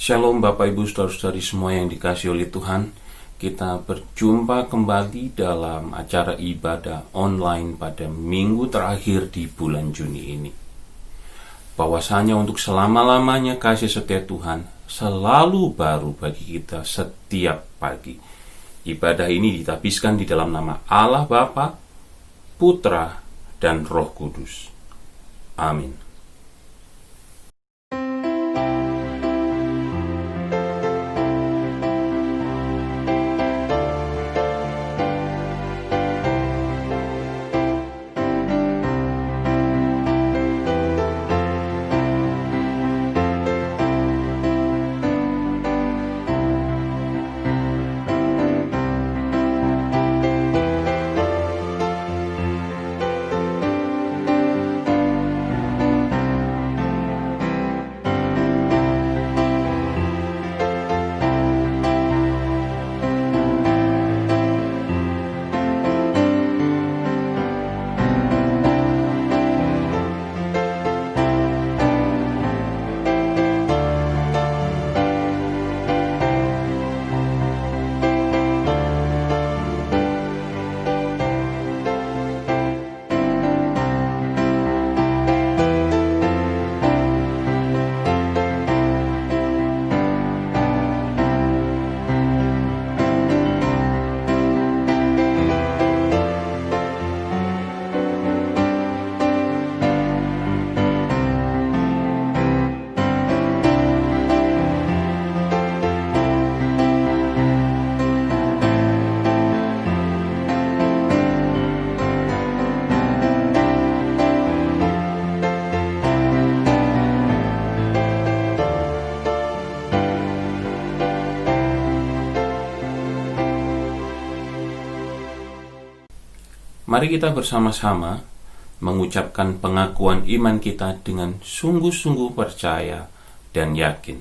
Shalom Bapak Ibu Saudara-saudari semua yang dikasihi oleh Tuhan. Kita berjumpa kembali dalam acara ibadah online pada minggu terakhir di bulan Juni ini. Bahwasanya untuk selama-lamanya kasih setia Tuhan selalu baru bagi kita setiap pagi. Ibadah ini ditabiskan di dalam nama Allah Bapa, Putra, dan Roh Kudus. Amin. Mari kita bersama-sama mengucapkan pengakuan iman kita dengan sungguh-sungguh percaya dan yakin.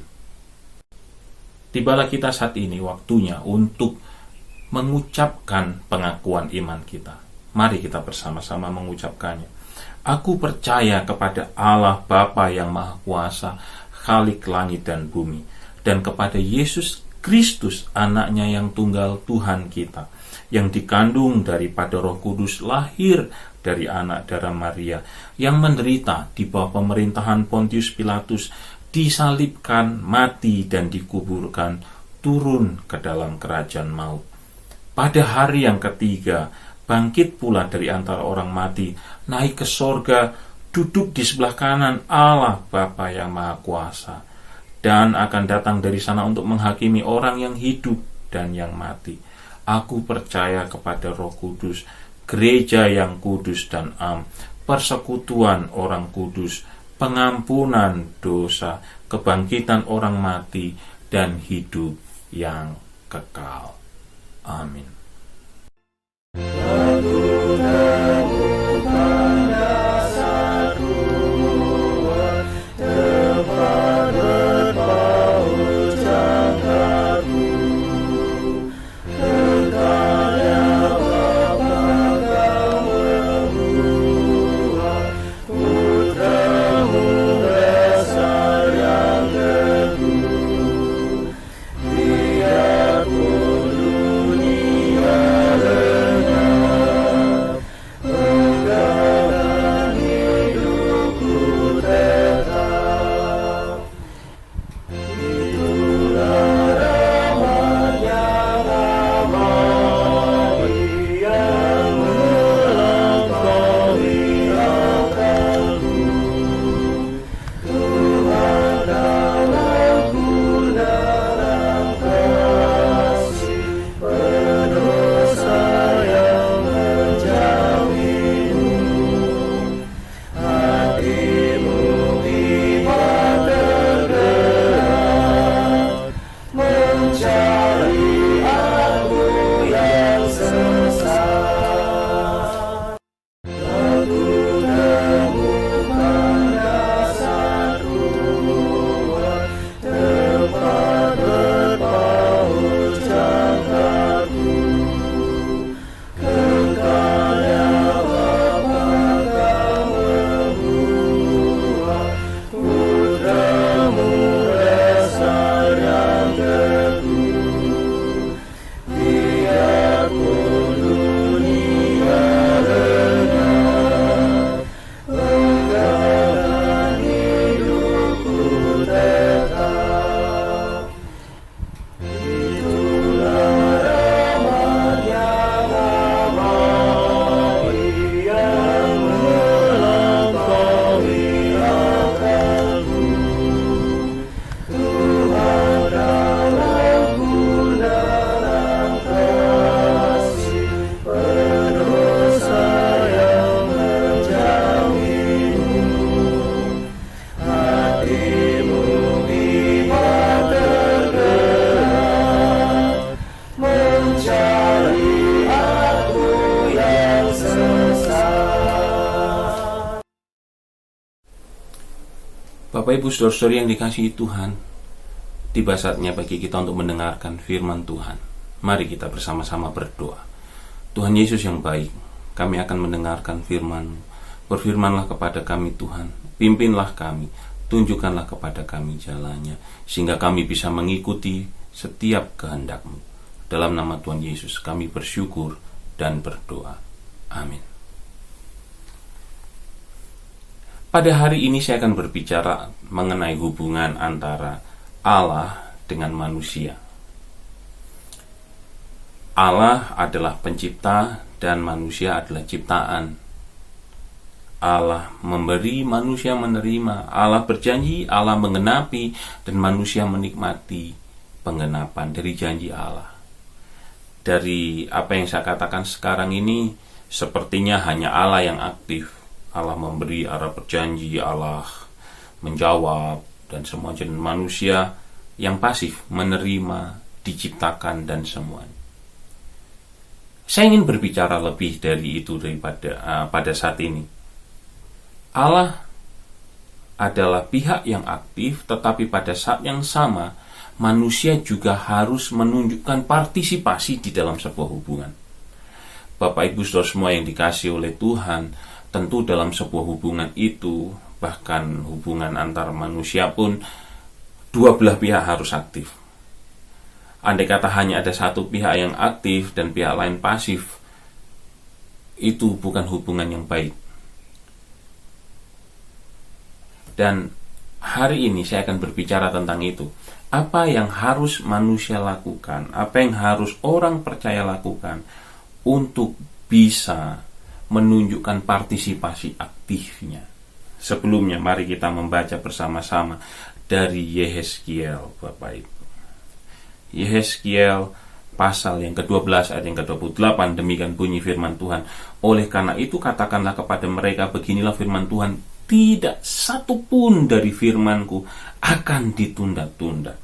Tibalah kita saat ini waktunya untuk mengucapkan pengakuan iman kita. Mari kita bersama-sama mengucapkannya. Aku percaya kepada Allah Bapa yang Maha Kuasa, Khalik langit dan bumi, dan kepada Yesus Kristus, anaknya yang tunggal Tuhan kita, yang dikandung daripada Roh Kudus, lahir dari anak darah Maria, yang menderita di bawah pemerintahan Pontius Pilatus, disalibkan, mati, dan dikuburkan, turun ke dalam kerajaan maut. Pada hari yang ketiga, bangkit pula dari antara orang mati, naik ke sorga, duduk di sebelah kanan Allah Bapa yang Maha Kuasa, dan akan datang dari sana untuk menghakimi orang yang hidup dan yang mati. Aku percaya kepada Roh Kudus, gereja yang kudus dan am, persekutuan orang kudus, pengampunan dosa, kebangkitan orang mati, dan hidup yang kekal. Amin. Bapak Ibu saudara-saudari yang dikasihi Tuhan, tiba saatnya bagi kita untuk mendengarkan firman Tuhan. Mari kita bersama-sama berdoa. Tuhan Yesus yang baik, kami akan mendengarkan firman-Mu. Berfirmanlah kepada kami Tuhan, pimpinlah kami, tunjukkanlah kepada kami jalannya, sehingga kami bisa mengikuti setiap kehendak-Mu. Dalam nama Tuhan Yesus kami bersyukur dan berdoa. Amin. Pada hari ini saya akan berbicara mengenai hubungan antara Allah dengan manusia. Allah adalah pencipta dan manusia adalah ciptaan. Allah memberi, manusia menerima. Allah berjanji, Allah menggenapi, dan manusia menikmati penggenapan dari janji Allah. Dari apa yang saya katakan sekarang ini, sepertinya hanya Allah yang aktif. Allah memberi, Allah berjanji, Allah menjawab, dan semua jenis manusia yang pasif menerima, diciptakan, dan semuanya. Saya ingin berbicara lebih dari itu daripada pada saat ini. Allah adalah pihak yang aktif, tetapi pada saat yang sama manusia juga harus menunjukkan partisipasi di dalam sebuah hubungan. Bapak Ibu saudara semua yang dikasihi oleh Tuhan, tentu dalam sebuah hubungan itu, bahkan hubungan antar manusia pun, dua belah pihak harus aktif. Andai kata hanya ada satu pihak yang aktif dan pihak lain pasif, itu bukan hubungan yang baik. Dan hari ini saya akan berbicara tentang itu. Apa yang harus manusia lakukan, apa yang harus orang percaya lakukan untuk bisa menunjukkan partisipasi aktifnya. Sebelumnya mari kita membaca bersama-sama dari Yehezkiel, Bapak Ibu. Yehezkiel pasal yang ke-12 ayat yang ke-28, demikian bunyi firman Tuhan. Oleh karena itu katakanlah kepada mereka, beginilah firman Tuhan, tidak satu pun dari firmanku akan ditunda-tunda.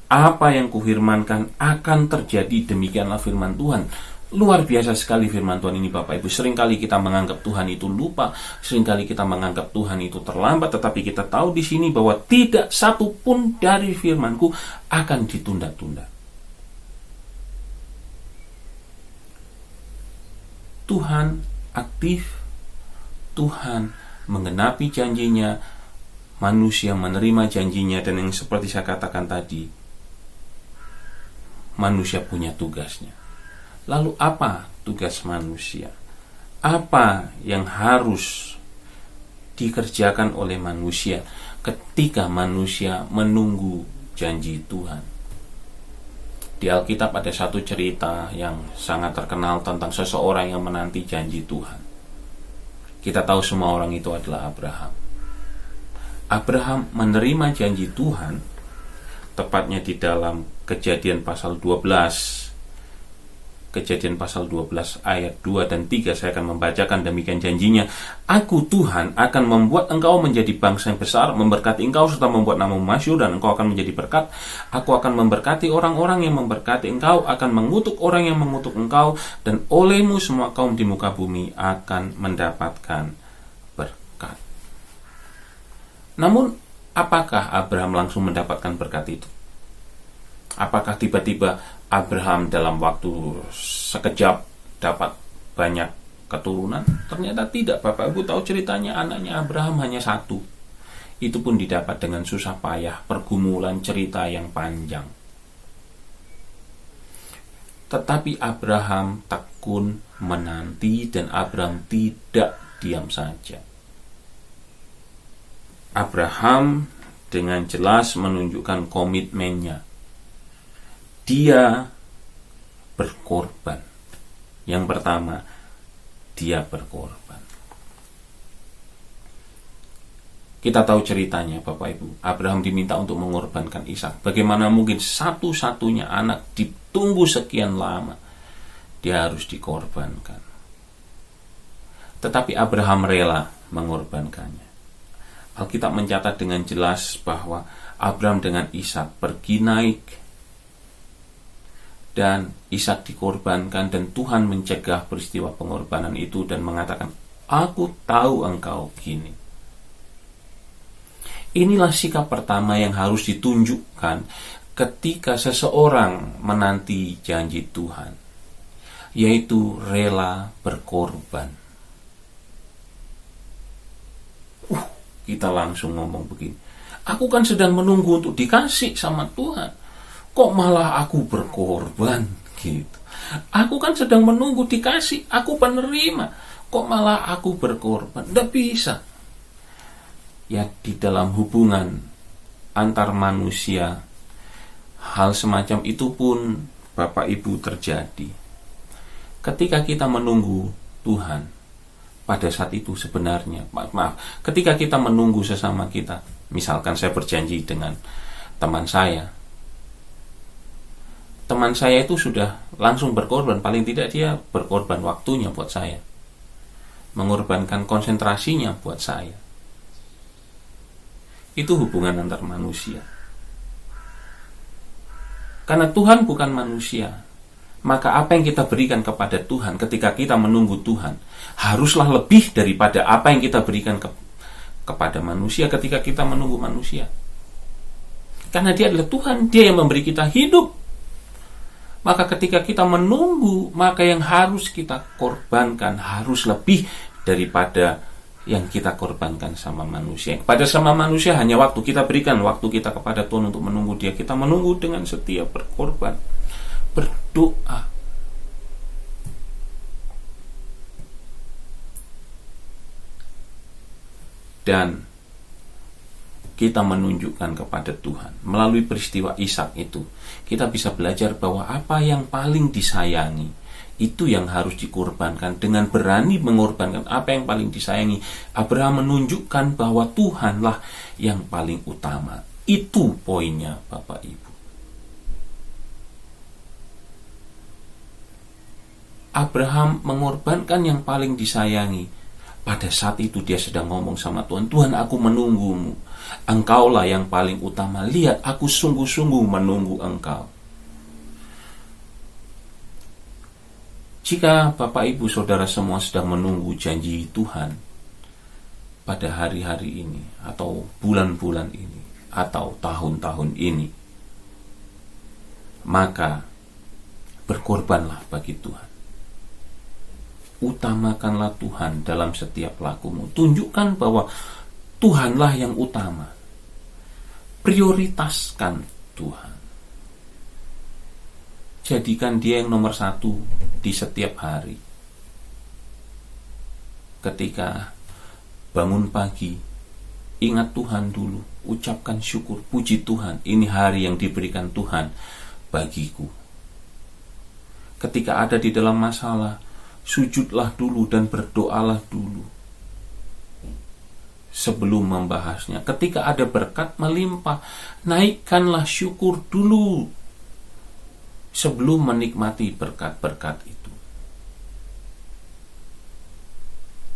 Apa yang kufirmankan akan terjadi, demikianlah firman Tuhan. Luar biasa sekali firman Tuhan ini, Bapak Ibu. Seringkali kita menganggap Tuhan itu lupa, seringkali kita menganggap Tuhan itu terlambat, tetapi kita tahu di sini bahwa tidak satu pun dari firman-Ku akan ditunda-tunda. Tuhan aktif, Tuhan menggenapi janjinya, manusia menerima janjinya, dan yang seperti saya katakan tadi, manusia punya tugasnya. Lalu apa tugas manusia? Apa yang harus dikerjakan oleh manusia ketika manusia menunggu janji Tuhan? Di Alkitab ada satu cerita yang sangat terkenal tentang seseorang yang menanti janji Tuhan. Kita tahu semua orang itu adalah Abraham. Abraham menerima janji Tuhan, tepatnya di dalam Kejadian pasal 12. Kejadian pasal 12 ayat 2 dan 3 saya akan membacakan, demikian janjinya. Aku Tuhan akan membuat engkau menjadi bangsa yang besar, memberkati engkau serta membuat namamu masyhur, dan engkau akan menjadi berkat. Aku akan memberkati orang-orang yang memberkati engkau, akan mengutuk orang yang mengutuk engkau, dan olehmu semua kaum di muka bumi akan mendapatkan berkat. Namun apakah Abraham langsung mendapatkan berkat itu? Apakah tiba-tiba Abraham dalam waktu sekejap dapat banyak keturunan? Ternyata tidak, Bapak Ibu tahu ceritanya, anaknya Abraham hanya satu. Itu pun didapat dengan susah payah, pergumulan, cerita yang panjang. Tetapi Abraham tekun menanti, dan Abraham tidak diam saja. Abraham dengan jelas menunjukkan komitmennya. Dia berkorban. Yang pertama, dia berkorban. Kita tahu ceritanya, Bapak Ibu. Abraham diminta untuk mengorbankan Ishak. Bagaimana mungkin satu-satunya anak ditunggu sekian lama, dia harus dikorbankan. Tetapi Abraham rela mengorbankannya. Alkitab mencatat dengan jelas bahwa Abraham dengan Ishak pergi naik, dan Ishak dikorbankan, dan Tuhan mencegah peristiwa pengorbanan itu dan mengatakan, aku tahu engkau gini. Inilah sikap pertama yang harus ditunjukkan ketika seseorang menanti janji Tuhan, yaitu rela berkorban. Kita langsung ngomong begini, aku kan sedang menunggu untuk dikasih sama Tuhan, kok malah aku berkorban gitu. Aku kan sedang menunggu dikasih, aku penerima, kok malah aku berkorban. Tidak bisa. Ya, di dalam hubungan antar manusia, hal semacam itu pun Bapak Ibu terjadi. Ketika kita menunggu Tuhan, pada saat itu sebenarnya, ketika kita menunggu sesama kita, misalkan saya berjanji dengan teman saya itu sudah langsung berkorban, paling tidak dia berkorban waktunya buat saya, mengorbankan konsentrasinya buat saya. Itu hubungan antar manusia. Karena Tuhan bukan manusia, maka apa yang kita berikan kepada Tuhan ketika kita menunggu Tuhan haruslah lebih daripada apa yang kita berikan kepada manusia ketika kita menunggu manusia. Karena Dia adalah Tuhan, Dia yang memberi kita hidup. Maka ketika kita menunggu, maka yang harus kita korbankan harus lebih daripada yang kita korbankan sama manusia. Kepada sama manusia hanya waktu, kita berikan waktu kita kepada Tuhan untuk menunggu Dia. Kita menunggu dengan setia, berkorban, berdoa. Dan kita menunjukkan kepada Tuhan melalui peristiwa Ishak itu, kita bisa belajar bahwa apa yang paling disayangi itu yang harus dikorbankan. Dengan berani mengorbankan apa yang paling disayangi, Abraham menunjukkan bahwa Tuhanlah yang paling utama. Itu poinnya Bapak Ibu. Abraham mengorbankan yang paling disayangi. Pada saat itu dia sedang ngomong sama Tuhan, Tuhan, aku menunggumu, Engkaulah yang paling utama. Lihat, aku sungguh-sungguh menunggu Engkau. Jika Bapak Ibu Saudara semua sedang menunggu janji Tuhan pada hari-hari ini, atau bulan-bulan ini, atau tahun-tahun ini, maka berkorbanlah bagi Tuhan. Utamakanlah Tuhan dalam setiap lakumu. Tunjukkan bahwa Tuhanlah yang utama. Prioritaskan Tuhan. Jadikan Dia yang nomor satu di setiap hari. Ketika bangun pagi, ingat Tuhan dulu, ucapkan syukur, puji Tuhan, ini hari yang diberikan Tuhan bagiku. Ketika ada di dalam masalah, sujudlah dulu dan berdoalah dulu sebelum membahasnya. Ketika ada berkat melimpah, naikkanlah syukur dulu sebelum menikmati berkat-berkat itu.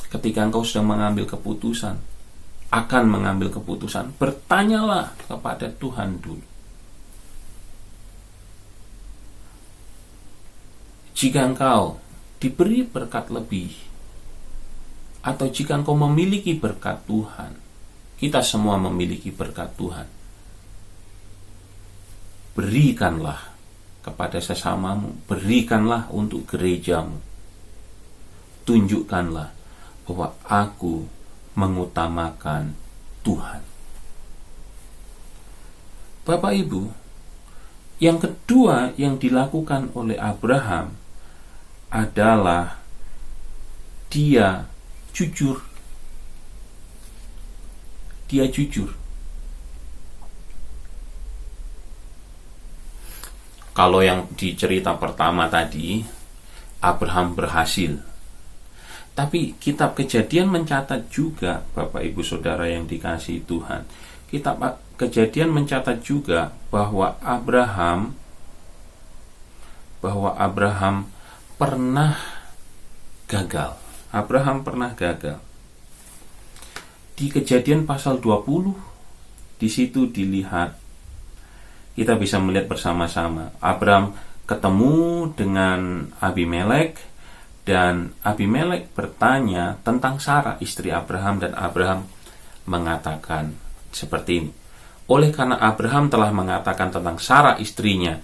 Ketika engkau sedang mengambil keputusan, akan mengambil keputusan, bertanyalah kepada Tuhan dulu. Jika engkau diberi berkat lebih, atau jika engkau memiliki berkat Tuhan, kita semua memiliki berkat Tuhan, berikanlah kepada sesamamu, berikanlah untuk gerejamu. Tunjukkanlah bahwa aku mengutamakan Tuhan. Bapak Ibu, yang kedua yang dilakukan oleh Abraham adalah dia jujur. Dia jujur. Kalau yang di cerita pertama tadi, Abraham berhasil. Tapi kitab Kejadian mencatat juga, Bapak Ibu Saudara yang dikasihi Tuhan, kitab Kejadian mencatat juga bahwa Abraham pernah gagal. Abraham pernah gagal. Di Kejadian pasal 20, di situ dilihat, kita bisa melihat bersama-sama Abraham ketemu dengan Abimelek, dan Abimelek bertanya tentang Sarah istri Abraham, dan Abraham mengatakan seperti ini. Oleh karena Abraham telah mengatakan tentang Sarah istrinya,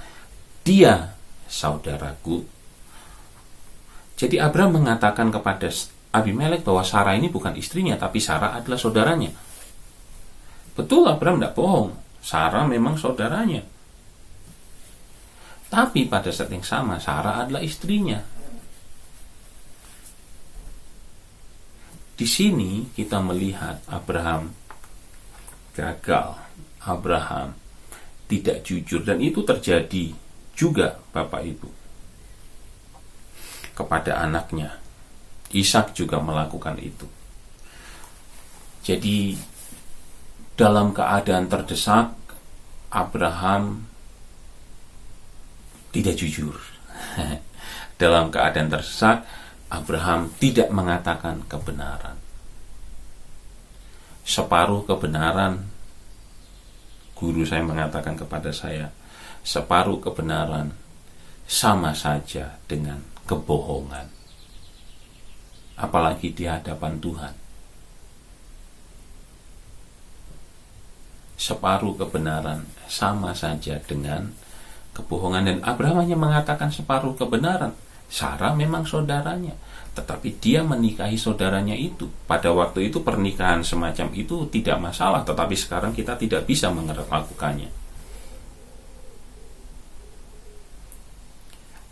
dia saudaraku. Jadi Abraham mengatakan kepada Abimelek bahwa Sarah ini bukan istrinya, tapi Sarah adalah saudaranya. Betul, Abraham tidak bohong, Sarah memang saudaranya. Tapi pada saat yang sama Sarah adalah istrinya. Di sini kita melihat Abraham gagal, Abraham tidak jujur, dan itu terjadi juga Bapak Ibu kepada anaknya. Ishak juga melakukan itu. Jadi dalam keadaan terdesak, Abraham tidak jujur. Dalam keadaan terdesak, Abraham tidak mengatakan kebenaran. Separuh kebenaran, guru saya mengatakan kepada saya, separuh kebenaran sama saja dengan kebohongan. Apalagi di hadapan Tuhan. Separuh kebenaran sama saja dengan kebohongan, dan Abraham hanya mengatakan separuh kebenaran. Sarah memang saudaranya, tetapi dia menikahi saudaranya itu. Pada waktu itu pernikahan semacam itu tidak masalah, tetapi sekarang kita tidak bisa melakukannya.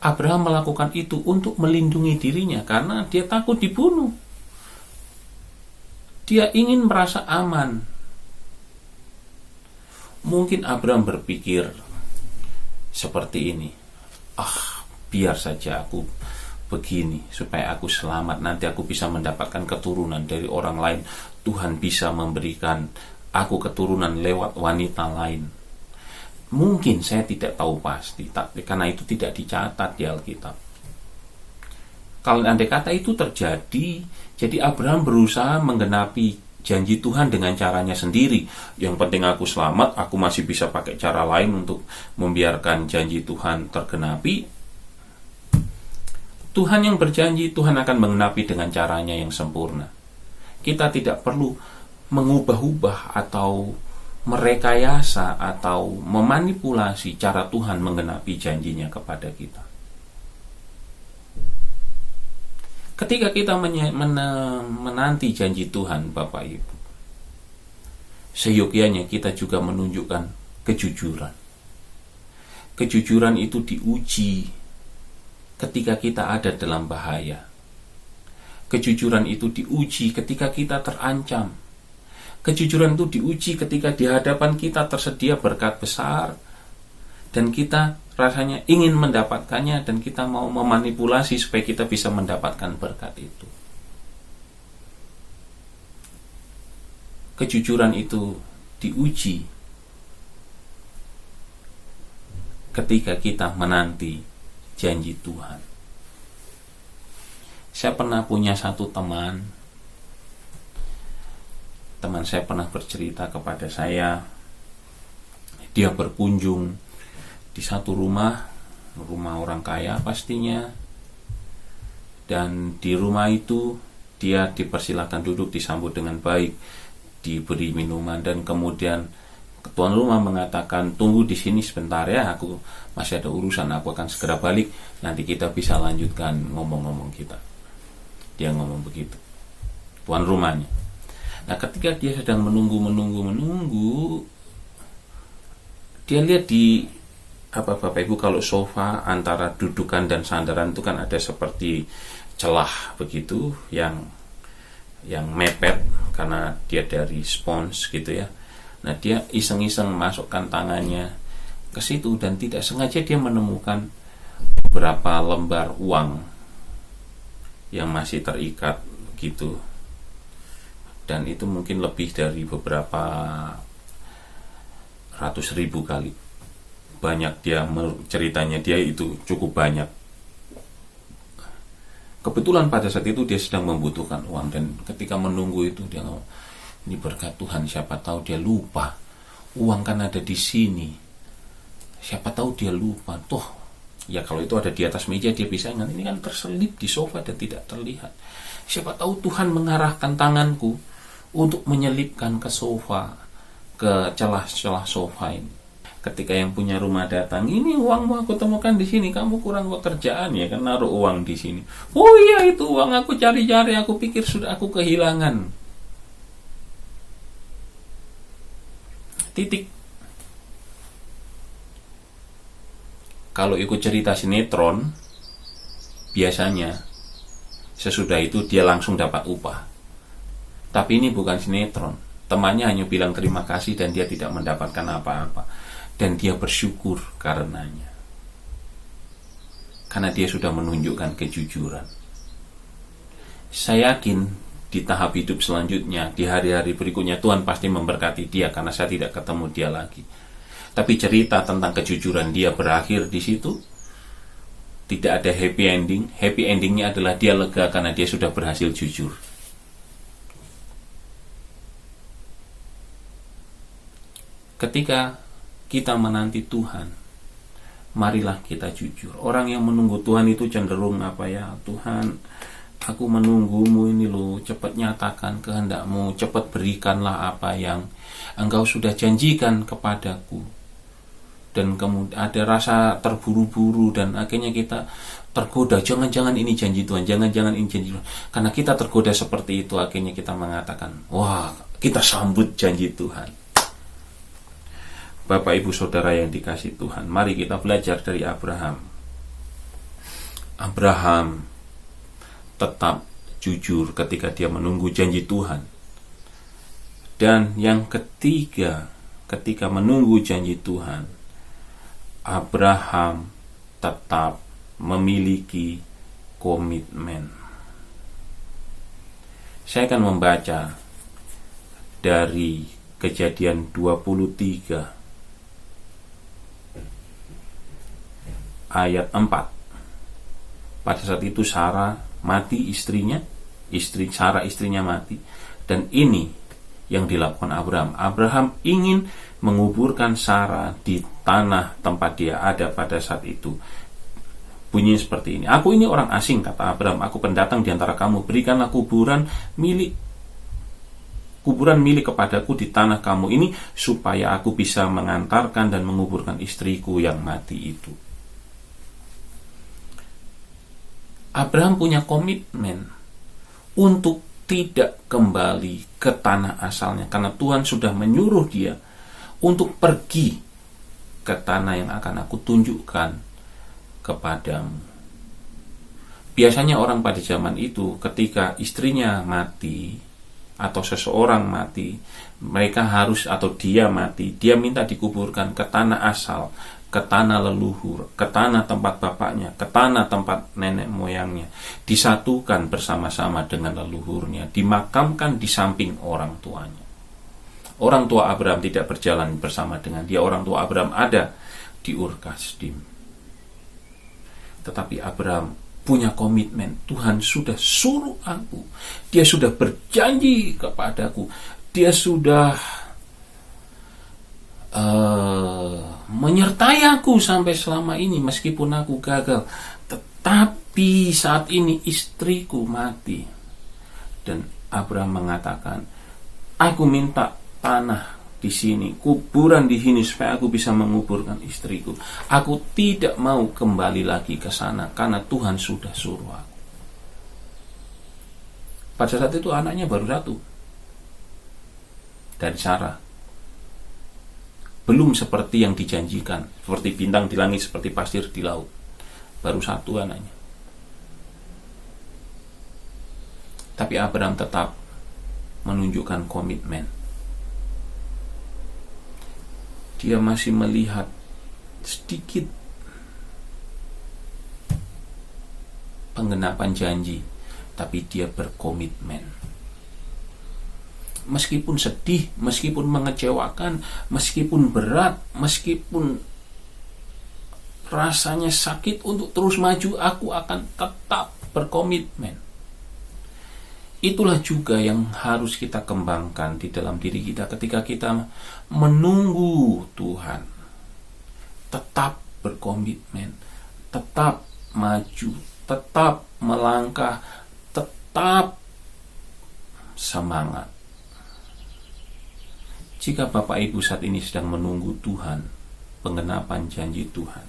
Abraham melakukan itu untuk melindungi dirinya karena dia takut dibunuh. Dia ingin merasa aman. Mungkin Abraham berpikir seperti ini, biar saja aku begini supaya aku selamat, nanti aku bisa mendapatkan keturunan dari orang lain. Tuhan bisa memberikan aku keturunan lewat wanita lain. Mungkin, saya tidak tahu pasti, karena itu tidak dicatat di Alkitab. Kalau andai kata itu terjadi, jadi Abraham berusaha menggenapi janji Tuhan dengan caranya sendiri. Yang penting aku selamat, aku masih bisa pakai cara lain untuk membiarkan janji Tuhan tergenapi. Tuhan yang berjanji, Tuhan akan menggenapi dengan caranya yang sempurna. Kita tidak perlu mengubah-ubah atau merekayasa atau memanipulasi cara Tuhan menggenapi janjinya kepada kita. Ketika kita menanti janji Tuhan, Bapak Ibu, seyogyanya kita juga menunjukkan kejujuran. Kejujuran itu diuji ketika kita ada dalam bahaya. Kejujuran itu diuji ketika kita terancam. Kejujuran itu diuji ketika di hadapan kita tersedia berkat besar dan kita rasanya ingin mendapatkannya, dan kita mau memanipulasi supaya kita bisa mendapatkan berkat itu. Kejujuran itu diuji ketika kita menanti janji Tuhan. Saya pernah punya satu teman saya pernah bercerita kepada saya, dia berkunjung di satu rumah orang kaya pastinya, dan di rumah itu dia dipersilakan duduk, disambut dengan baik, diberi minuman, dan kemudian tuan rumah mengatakan, tunggu di sini sebentar ya, aku masih ada urusan, aku akan segera balik, nanti kita bisa lanjutkan ngomong-ngomong kita. Dia ngomong begitu, tuan rumahnya. Nah, ketika dia sedang menunggu, dia lihat di Bapak Ibu, kalau sofa antara dudukan dan sandaran itu kan ada seperti celah begitu yang mepet karena dia dari spons gitu ya. Nah, dia iseng-iseng masukkan tangannya ke situ, dan tidak sengaja dia menemukan beberapa lembar uang yang masih terikat gitu. Dan itu mungkin lebih dari beberapa ratus ribu kali. Banyak, dia ceritanya dia itu cukup banyak. Kebetulan pada saat itu dia sedang membutuhkan uang, dan ketika menunggu itu dia ngomong, Ini berkat Tuhan, siapa tahu dia lupa. Uang kan ada di sini. Siapa tahu dia lupa. Toh, ya kalau itu ada di atas meja dia bisa ingat. Ini kan terselip di sofa dan tidak terlihat. Siapa tahu Tuhan mengarahkan tanganku untuk menyelipkan ke sofa, ke celah-celah sofa ini. Ketika yang punya rumah datang, ini uangmu aku temukan di sini, kamu kurang pekerjaan ya kan naruh uang di sini. Oh iya, itu uang aku cari-cari, aku pikir sudah aku kehilangan. Titik. Kalau ikut cerita sinetron, biasanya sesudah itu dia langsung dapat upah. Tapi ini bukan sinetron. Temannya hanya bilang terima kasih dan dia tidak mendapatkan apa-apa. Dan dia bersyukur karenanya. Karena dia sudah menunjukkan kejujuran. Saya yakin di tahap hidup selanjutnya, di hari-hari berikutnya, Tuhan pasti memberkati dia karena saya tidak ketemu dia lagi. Tapi cerita tentang kejujuran dia berakhir di situ. Tidak ada happy ending. Happy endingnya adalah dia lega karena dia sudah berhasil jujur. Ketika kita menanti Tuhan, marilah kita jujur. Orang yang menunggu Tuhan itu cenderung Tuhan, aku menunggumu ini loh, cepat nyatakan kehendakmu, cepat berikanlah apa yang engkau sudah janjikan kepadaku. Dan kemudian ada rasa terburu-buru dan akhirnya kita tergoda, jangan-jangan ini janji Tuhan, jangan-jangan ini janji Tuhan. Karena kita tergoda seperti itu, akhirnya kita mengatakan, wah, kita sambut janji Tuhan. Bapak Ibu Saudara yang dikasihi Tuhan, mari kita belajar dari Abraham. Abraham tetap jujur ketika dia menunggu janji Tuhan. Dan yang ketiga, ketika menunggu janji Tuhan, Abraham tetap memiliki komitmen. Saya akan membaca dari Kejadian 23 ayat 4. Pada saat itu Sarah mati, istrinya mati. Dan ini yang dilakukan Abraham. Abraham ingin menguburkan Sarah di tanah tempat dia ada pada saat itu. Bunyinya seperti ini. Aku ini orang asing, kata Abraham. Aku pendatang di antara kamu. Berikanlah kuburan milik kepadaku di tanah kamu ini, supaya aku bisa mengantarkan dan menguburkan istriku yang mati itu. Abraham punya komitmen untuk tidak kembali ke tanah asalnya, karena Tuhan sudah menyuruh dia untuk pergi ke tanah yang akan aku tunjukkan kepadamu. Biasanya orang pada zaman itu ketika istrinya mati atau seseorang mati, mereka harus, atau dia mati, dia minta dikuburkan ke tanah asal, ke tanah leluhur, ke tanah tempat bapaknya, ke tanah tempat nenek moyangnya, disatukan bersama-sama dengan leluhurnya, dimakamkan di samping orang tuanya. Orang tua Abraham tidak berjalan bersama dengan dia, orang tua Abraham ada di Ur Kasdim. Tetapi Abraham punya komitmen, Tuhan sudah suruh aku, dia sudah berjanji kepadaku, dia sudah menyertai aku sampai selama ini meskipun aku gagal. Tetapi saat ini istriku mati. Dan Abraham mengatakan, aku minta tanah di sini, kuburan di sini, supaya aku bisa menguburkan istriku. Aku tidak mau kembali lagi ke sana karena Tuhan sudah suruh aku. Pada saat itu anaknya baru satu dari Sarah. Belum seperti yang dijanjikan, seperti bintang di langit, seperti pasir di laut. Baru satu anaknya. Tapi Abraham tetap menunjukkan komitmen. Dia masih melihat sedikit penggenapan janji, tapi dia berkomitmen. Meskipun sedih, meskipun mengecewakan, meskipun berat, meskipun rasanya sakit untuk terus maju, aku akan tetap berkomitmen. itulah juga yang harus kita kembangkan di dalam diri kita ketika kita menunggu Tuhan. Tetap berkomitmen, tetap maju, tetap melangkah, tetap semangat. Jika Bapak Ibu saat ini sedang menunggu Tuhan, penggenapan janji Tuhan,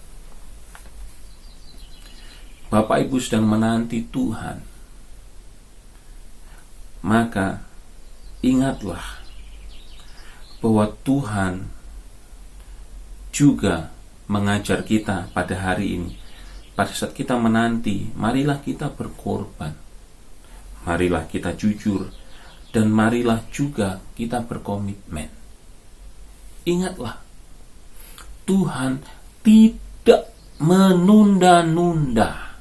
Bapak Ibu sedang menanti Tuhan, maka ingatlah bahwa Tuhan juga mengajar kita pada hari ini. Pada saat kita menanti, marilah kita berkorban, marilah kita jujur, dan marilah juga kita berkomitmen. Ingatlah, Tuhan tidak menunda-nunda,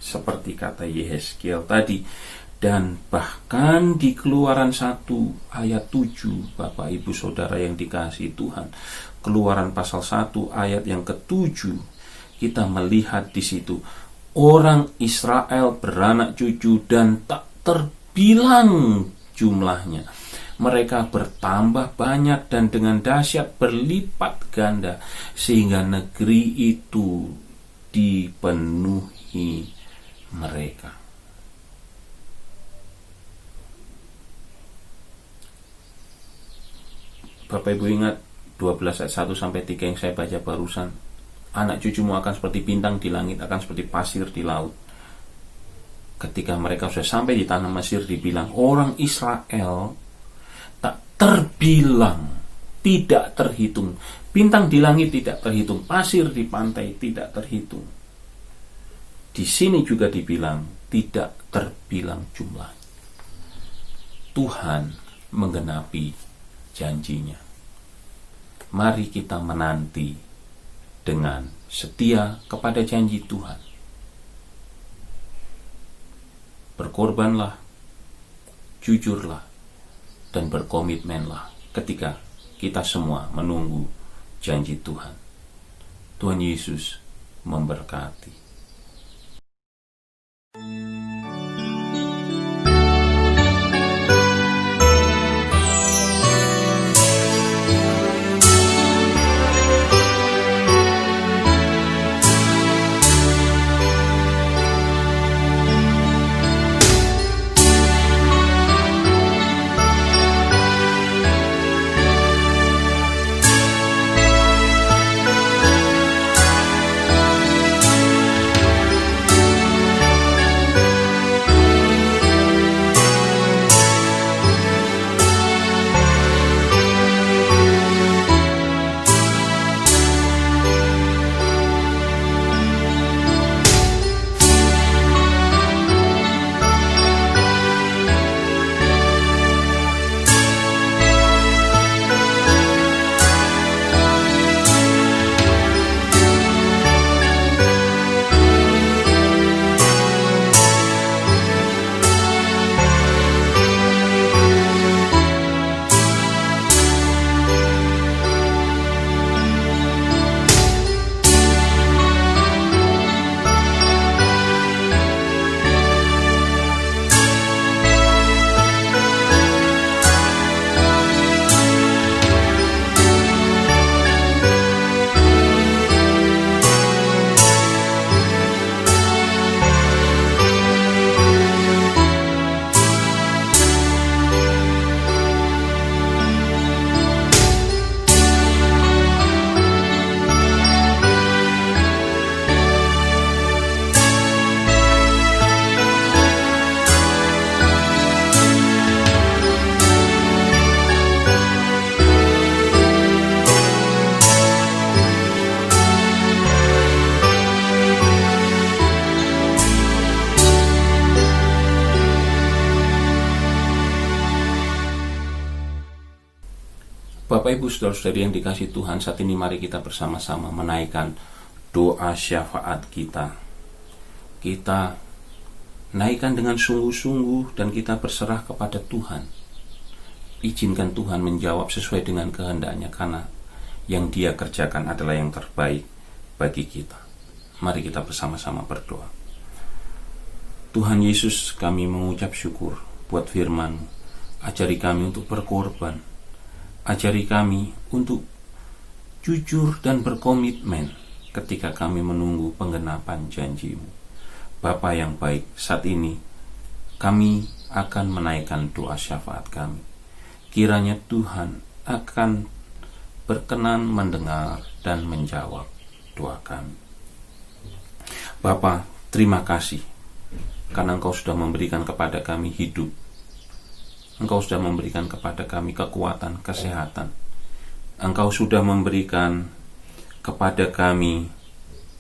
seperti kata Yehezkiel tadi. Dan bahkan di Keluaran 1 ayat 7, Bapak Ibu Saudara yang dikasihi Tuhan, Keluaran pasal 1 ayat yang ke-7, kita melihat di situ orang Israel beranak cucu dan tak terbilang jumlahnya. Mereka bertambah banyak dan dengan dahsyat berlipat ganda, sehingga negeri itu dipenuhi mereka. Bapak Ibu ingat 12 ayat 1 sampai 3 yang saya baca barusan. Anak cucumu akan seperti bintang di langit, akan seperti pasir di laut. Ketika mereka sudah sampai di tanah Mesir, dibilang orang Israel tak terbilang, tidak terhitung. Bintang di langit tidak terhitung, pasir di pantai tidak terhitung. Di sini juga dibilang tidak terbilang jumlah. Tuhan menggenapi janjinya. Mari kita menanti dengan setia kepada janji Tuhan. Berkorbanlah, jujurlah, dan berkomitmenlah ketika kita semua menunggu janji Tuhan. Tuhan Yesus memberkati. Bapak Ibu Saudara-saudari yang dikasihi Tuhan, saat ini mari kita bersama-sama menaikkan doa syafaat kita. Kita naikkan dengan sungguh-sungguh dan kita berserah kepada Tuhan. Izinkan Tuhan menjawab sesuai dengan kehendaknya, karena yang Dia kerjakan adalah yang terbaik bagi kita. Mari kita bersama-sama berdoa. Tuhan Yesus, kami mengucap syukur buat firman-Mu. Ajari kami untuk berkorban. Ajari kami untuk jujur dan berkomitmen ketika kami menunggu penggenapan janji-Mu. Bapa yang baik, saat ini kami akan menaikkan doa syafaat kami. Kiranya Tuhan akan berkenan mendengar dan menjawab doa kami. Bapa, terima kasih karena Engkau sudah memberikan kepada kami hidup. Engkau sudah memberikan kepada kami kekuatan, kesehatan. Engkau sudah memberikan kepada kami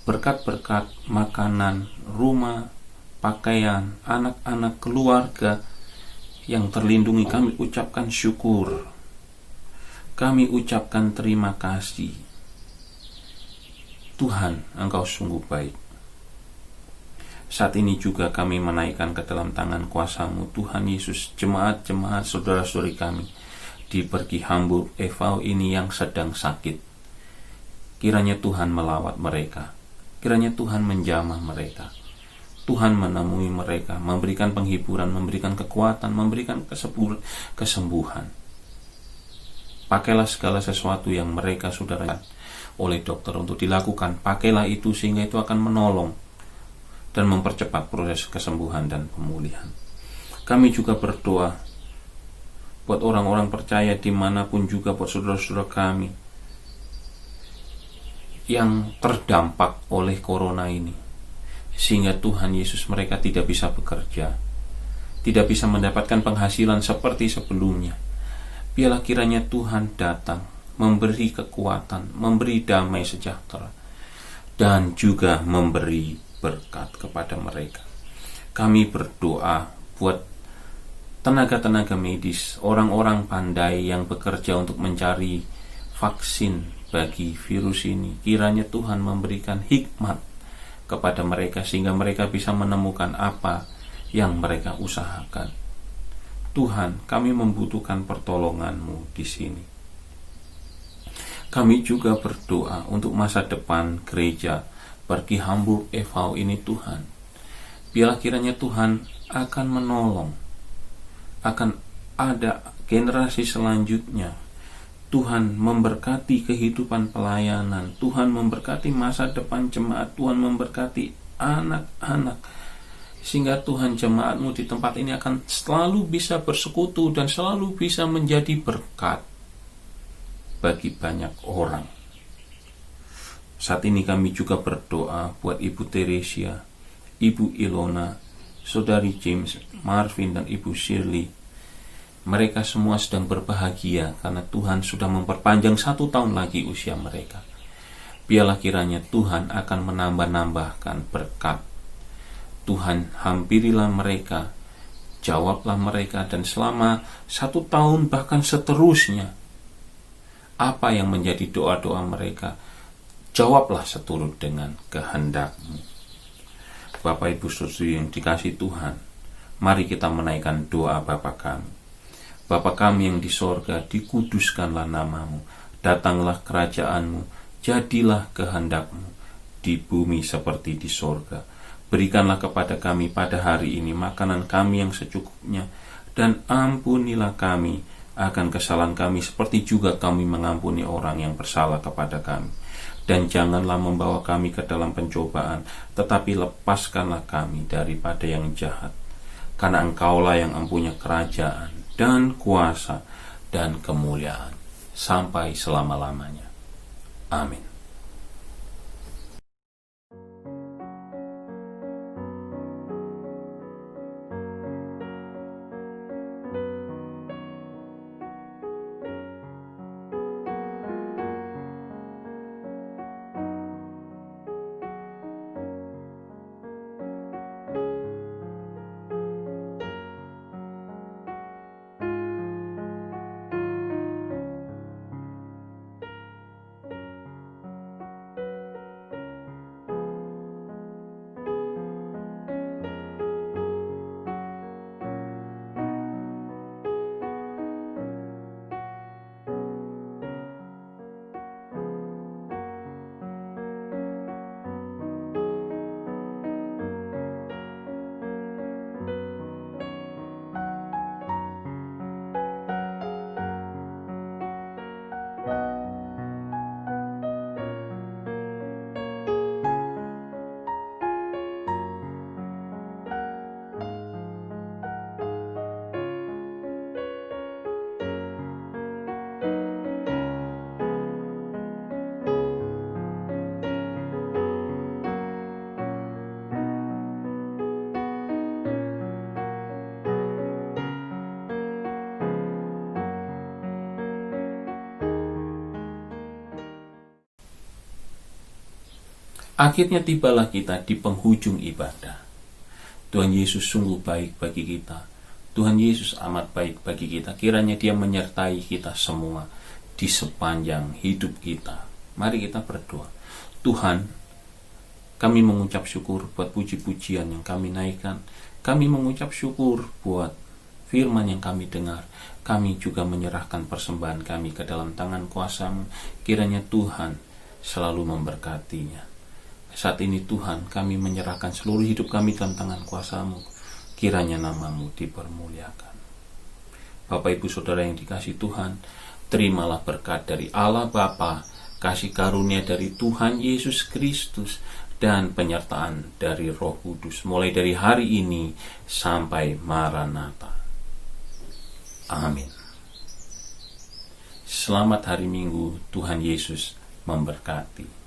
berkat-berkat makanan, rumah, pakaian, anak-anak, keluarga yang terlindungi. Kami ucapkan syukur. Kami ucapkan terima kasih. Tuhan, Engkau sungguh baik. Saat ini juga kami menaikkan ke dalam tangan kuasa-Mu, Tuhan Yesus, jemaat-jemaat saudara-saudari kami di Pergi Hamburg EV ini yang sedang sakit. Kiranya Tuhan melawat mereka. Kiranya Tuhan menjamah mereka. Tuhan menemui mereka, memberikan penghiburan, memberikan kekuatan, memberikan kesembuhan. Pakailah segala sesuatu yang mereka sudah oleh dokter untuk dilakukan. Pakailah itu sehingga itu akan menolong dan mempercepat proses kesembuhan dan pemulihan. Kami juga berdoa buat orang-orang percaya dimanapun juga, buat saudara-saudara kami yang terdampak oleh corona ini, sehingga Tuhan Yesus mereka tidak bisa bekerja, tidak bisa mendapatkan penghasilan seperti sebelumnya. Biarlah kiranya Tuhan datang, memberi kekuatan, memberi damai sejahtera, dan juga memberi berkat kepada mereka. Kami berdoa buat tenaga-tenaga medis, orang-orang pandai yang bekerja untuk mencari vaksin bagi virus ini. Kiranya Tuhan memberikan hikmat kepada mereka sehingga mereka bisa menemukan apa yang mereka usahakan. Tuhan, kami membutuhkan pertolongan-Mu di sini. Kami juga berdoa untuk masa depan gereja Pergi Hamburg EV ini, Tuhan. Biarlah kiranya Tuhan akan menolong, akan ada generasi selanjutnya. Tuhan memberkati kehidupan pelayanan, Tuhan memberkati masa depan jemaat, Tuhan memberkati anak-anak, sehingga Tuhan jemaat-Mu di tempat ini akan selalu bisa bersekutu dan selalu bisa menjadi berkat bagi banyak orang. Saat ini kami juga berdoa buat Ibu Teresia, Ibu Ilona, Saudari James, Marvin, dan Ibu Shirley. Mereka semua sedang berbahagia karena Tuhan sudah memperpanjang 1 tahun lagi usia mereka. Biarlah kiranya Tuhan akan menambah-nambahkan berkat. Tuhan, hampirilah mereka, jawablah mereka, dan selama 1 tahun bahkan seterusnya, apa yang menjadi doa-doa mereka, jawablah seturut dengan kehendak-Mu. Bapak Ibu Saudara yang dikasihi Tuhan, mari kita menaikkan doa Bapa kami. Bapa kami yang di sorga, dikuduskanlah nama-Mu, datanglah kerajaan-Mu, jadilah kehendak-Mu di bumi seperti di sorga. Berikanlah kepada kami pada hari ini makanan kami yang secukupnya, dan ampunilah kami akan kesalahan kami seperti juga kami mengampuni orang yang bersalah kepada kami. Dan janganlah membawa kami ke dalam pencobaan, tetapi lepaskanlah kami daripada yang jahat. Karena Engkaulah yang mempunyai kerajaan dan kuasa dan kemuliaan sampai selama-lamanya. Amin. Akhirnya tibalah kita di penghujung ibadah. Tuhan Yesus sungguh baik bagi kita. Tuhan Yesus amat baik bagi kita. Kiranya Dia menyertai kita semua di sepanjang hidup kita. Mari kita berdoa. Tuhan, kami mengucap syukur buat puji-pujian yang kami naikkan. Kami mengucap syukur buat firman yang kami dengar. Kami juga menyerahkan persembahan kami ke dalam tangan kuasa-Mu. Kiranya Tuhan selalu memberkatinya. Saat ini Tuhan, kami menyerahkan seluruh hidup kami dalam tangan kuasa-Mu. Kiranya nama-Mu dipermuliakan. Bapak Ibu Saudara yang dikasihi Tuhan, terimalah berkat dari Allah Bapa, kasih karunia dari Tuhan Yesus Kristus, dan penyertaan dari Roh Kudus, mulai dari hari ini sampai Maranatha. Amin. Selamat hari Minggu, Tuhan Yesus memberkati.